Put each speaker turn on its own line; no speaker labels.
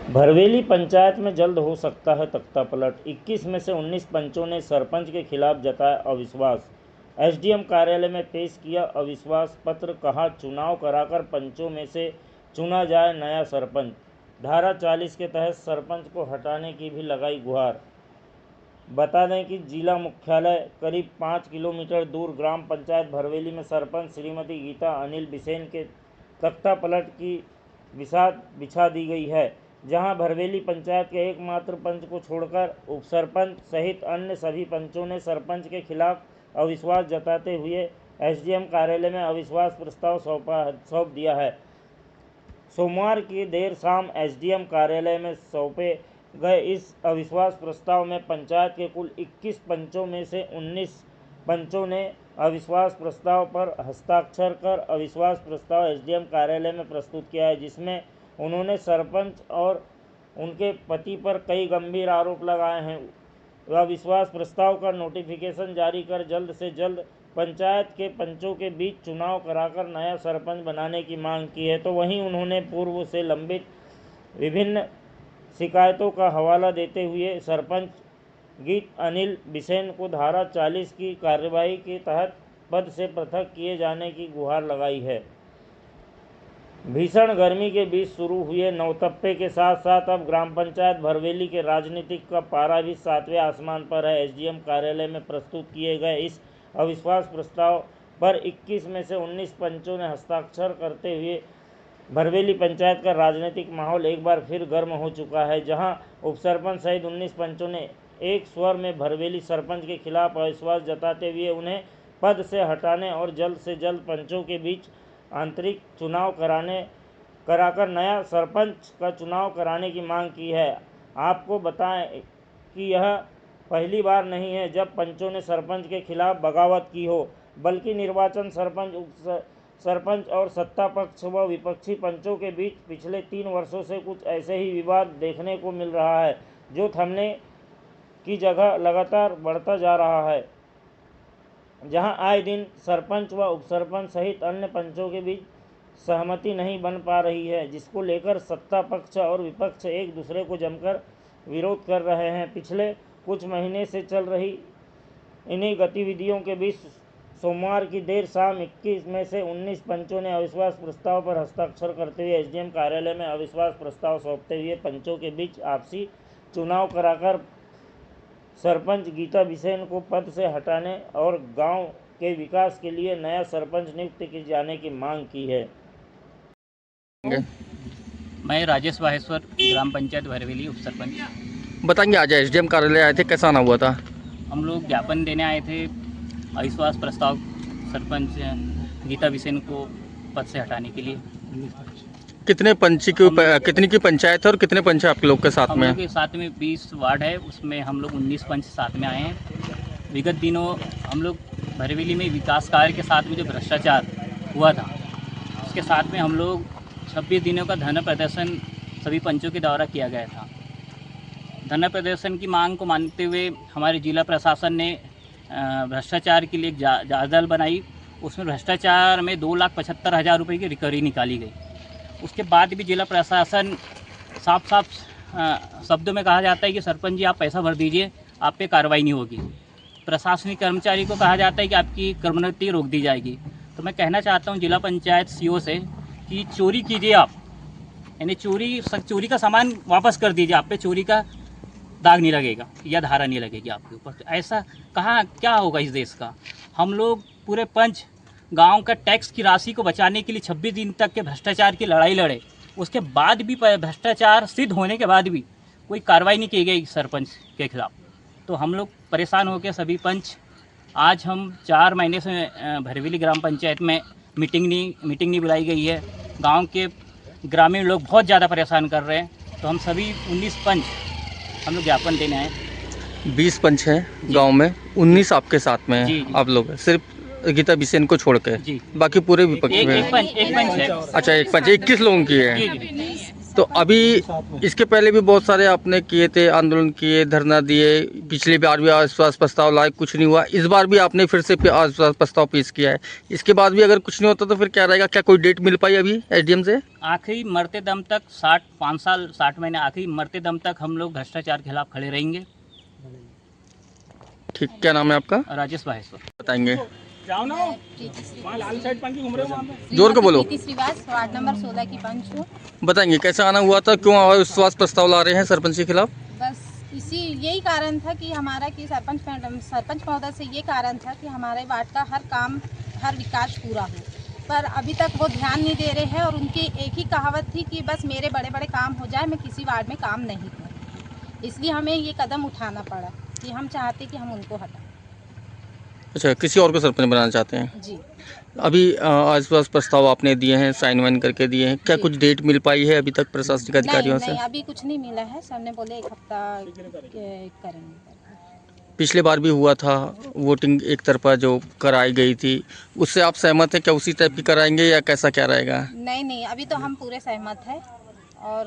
भरवेली पंचायत में जल्द हो सकता है तख्तापलट। 21 में से 19 पंचों ने सरपंच के खिलाफ जताया अविश्वास। एसडीएम कार्यालय में पेश किया अविश्वास पत्र। कहा, चुनाव कराकर पंचों में से चुना जाए नया सरपंच। धारा 40 के तहत सरपंच को हटाने की भी लगाई गुहार। बता दें कि जिला मुख्यालय करीब 5 किलोमीटर दूर ग्राम पंचायत भरवेली में सरपंच श्रीमती गीता अनिल बिसेन के तख्तापलट की बिसात बिछा दी गई है, जहां भरवेली पंचायत के एकमात्र पंच को छोड़कर उपसरपंच सहित अन्य सभी पंचों ने सरपंच के खिलाफ अविश्वास जताते हुए एसडीएम कार्यालय में अविश्वास प्रस्ताव सौंप दिया है। सोमवार की देर शाम एसडीएम कार्यालय में सौंपे गए इस अविश्वास प्रस्ताव में पंचायत के कुल 21 पंचों में से 19 पंचों ने अविश्वास प्रस्ताव पर हस्ताक्षर कर अविश्वास प्रस्ताव एसडीएम कार्यालय में प्रस्तुत किया है, जिसमें उन्होंने सरपंच और उनके पति पर कई गंभीर आरोप लगाए हैं। अविश्वास प्रस्ताव का नोटिफिकेशन जारी कर जल्द से जल्द पंचायत के पंचों के बीच चुनाव कराकर नया सरपंच बनाने की मांग की है। तो वहीं उन्होंने पूर्व से लंबित विभिन्न शिकायतों का हवाला देते हुए सरपंच गीत अनिल बिसेन को धारा 40 की कार्यवाही के तहत पद से पृथक किए जाने की गुहार लगाई है। भीषण गर्मी के बीच शुरू हुए नवतप्पे के साथ साथ अब ग्राम पंचायत भरवेली के राजनीतिक का पारा भी 7वें आसमान पर है। एसडीएम कार्यालय में प्रस्तुत किए गए इस अविश्वास प्रस्ताव पर 21 में से 19 पंचों ने हस्ताक्षर करते हुए भरवेली पंचायत का राजनीतिक माहौल एक बार फिर गर्म हो चुका है, जहां उपसरपंच सहित 19 पंचों ने एक स्वर में भरवेली सरपंच के खिलाफ अविश्वास जताते हुए उन्हें पद से हटाने और जल्द से जल्द पंचों के बीच आंतरिक चुनाव कराकर नया सरपंच का चुनाव कराने की मांग की है। आपको बताएं कि यह पहली बार नहीं है जब पंचों ने सरपंच के खिलाफ बगावत की हो, बल्कि निर्वाचन सरपंच और सत्ता पक्ष व विपक्षी पंचों के बीच पिछले 3 वर्षों से कुछ ऐसे ही विवाद देखने को मिल रहा है, जो थमने की जगह लगातार बढ़ता जा रहा है। जहां आए दिन सरपंच व उपसरपंच सहित अन्य पंचों के बीच सहमति नहीं बन पा रही है, जिसको लेकर सत्ता पक्ष और विपक्ष एक दूसरे को जमकर विरोध कर रहे हैं। पिछले कुछ महीने से चल रही इन्हीं गतिविधियों के बीच सोमवार की देर शाम 21 में से 19 पंचों ने अविश्वास प्रस्ताव पर हस्ताक्षर करते हुए एसडीएम कार्यालय में अविश्वास प्रस्ताव सौंपते हुए पंचों के बीच आपसी चुनाव कराकर सरपंच गीता बिसेन को पद से हटाने और गांव के विकास के लिए नया सरपंच नियुक्त किए जाने की मांग की है।
मैं राजेश बाहेश्वर, ग्राम पंचायत भरवेली उपसरपंच।
बताएंगे, आज एसडीएम कार्यालय आए थे, कैसा आना हुआ था?
हम लोग ज्ञापन देने आए थे अविश्वास प्रस्ताव सरपंच गीता बिसेन को पद से हटाने के लिए।
कितनी की पंचायत है और कितने पंच है आप लोग के साथ
हम
में?
लोग के साथ में 20 वार्ड है, उसमें हम लोग 19 पंच साथ में आए हैं। विगत दिनों हम लोग भरवेली में विकास कार्य के साथ में जो भ्रष्टाचार हुआ था, उसके साथ में हम लोग 26 दिनों का धरना प्रदर्शन सभी पंचों के द्वारा किया गया था। धरना प्रदर्शन की मांग को मानते हुए हमारे जिला प्रशासन ने भ्रष्टाचार के लिए एक जांच दल बनाई। उसमें भ्रष्टाचार में 2,75,000 रुपये की रिकवरी निकाली गई। उसके बाद भी जिला प्रशासन साफ शब्दों में कहा जाता है कि सरपंच जी आप पैसा भर दीजिए, आप पे कार्रवाई नहीं होगी। प्रशासनिक कर्मचारी को कहा जाता है कि आपकी कर्मोन्नति रोक दी जाएगी। तो मैं कहना चाहता हूं जिला पंचायत सीओ से कि चोरी कीजिए आप, यानी चोरी का सामान वापस कर दीजिए, आप पे चोरी का दाग नहीं लगेगा या धारा नहीं लगेगी आपके ऊपर। तो ऐसा कहाँ क्या होगा इस देश का? हम लोग पूरे पंच गांव का टैक्स की राशि को बचाने के लिए 26 दिन तक के भ्रष्टाचार की लड़ाई लड़े, उसके बाद भी भ्रष्टाचार सिद्ध होने के बाद भी कोई कार्रवाई नहीं की गई सरपंच के खिलाफ। तो हम लोग परेशान होकर सभी पंच आज हम 4 महीने से भरवेली ग्राम पंचायत में मीटिंग नहीं बुलाई गई है। गांव के ग्रामीण लोग बहुत ज़्यादा परेशान कर रहे हैं। तो हम सभी 19 पंच हम लोग ज्ञापन देने आए।
20 पंच हैं गांव में, 19 आपके साथ में हैं। आप लोग सिर्फ गीता बिसेन को छोड़ के, बाकी पूरे विपक्ष में?
एक पंच है।
अच्छा, एक पंच, 21 लोगों की है। तो अभी इसके पहले भी बहुत सारे आपने किए थे, आंदोलन किए, धरना दिए, पिछली बार भी अविश्वास प्रस्ताव लाए, कुछ नहीं हुआ। इस बार भी आपने फिर से अविश्वास प्रस्ताव पेश किया है। इसके बाद भी अगर कुछ नहीं होता तो फिर क्या रहेगा? क्या कोई डेट मिल पाई अभी एसडीएम से?
आखिरी मरते दम तक 5 साल 60 महीने आखिरी मरते दम तक हम लोग भ्रष्टाचार के खिलाफ खड़े रहेंगे।
ठीक, क्या नाम है आपका?
राजेश माहेश्वर।
बताएंगे,
जोर
जोर के बोलो।
श्रीवास, वार्ड नंबर 16 की पंच हूँ।
बताएंगे कैसे आना हुआ था, क्यों अविश्वास प्रस्ताव ला रहे हैं सरपंच के खिलाफ?
बस यही कारण था कि हमारा कि सरपंच महोदय से ये कारण था कि हमारे वार्ड का हर काम, हर विकास पूरा हो, पर अभी तक वो ध्यान नहीं दे रहे हैं। और उनकी एक ही कहावत थी कि बस मेरे बड़े बड़े काम हो जाए, मैं किसी वार्ड में काम नहीं करूँ। इसलिए हमें ये कदम उठाना पड़ा कि हम चाहते कि हम उनको हटाएं।
अच्छा, किसी और को सरपंच बनाना चाहते हैं?
जी।
अभी अविश्वास प्रस्ताव आपने दिए हैं, साइन वाइन करके दिए हैं, क्या
जी।
कुछ डेट मिल पाई है अभी तक प्रशासनिक अधिकारियों से?
नहीं, अभी कुछ नहीं मिला है। सबने बोले 1 हफ्ता करेंगे।
पिछले बार भी हुआ था वोटिंग एक तरफा जो कराई गई थी, उससे आप सहमत हैं? क्या उसी टाइप की कराएंगे या कैसा क्या रहेगा?
नहीं, अभी तो हम पूरे सहमत हैं। और